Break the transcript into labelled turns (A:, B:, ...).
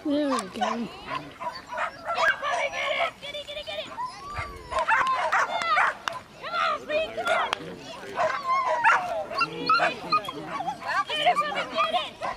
A: There we go.
B: Get it! Come on, Speed, come on! Get it, get it!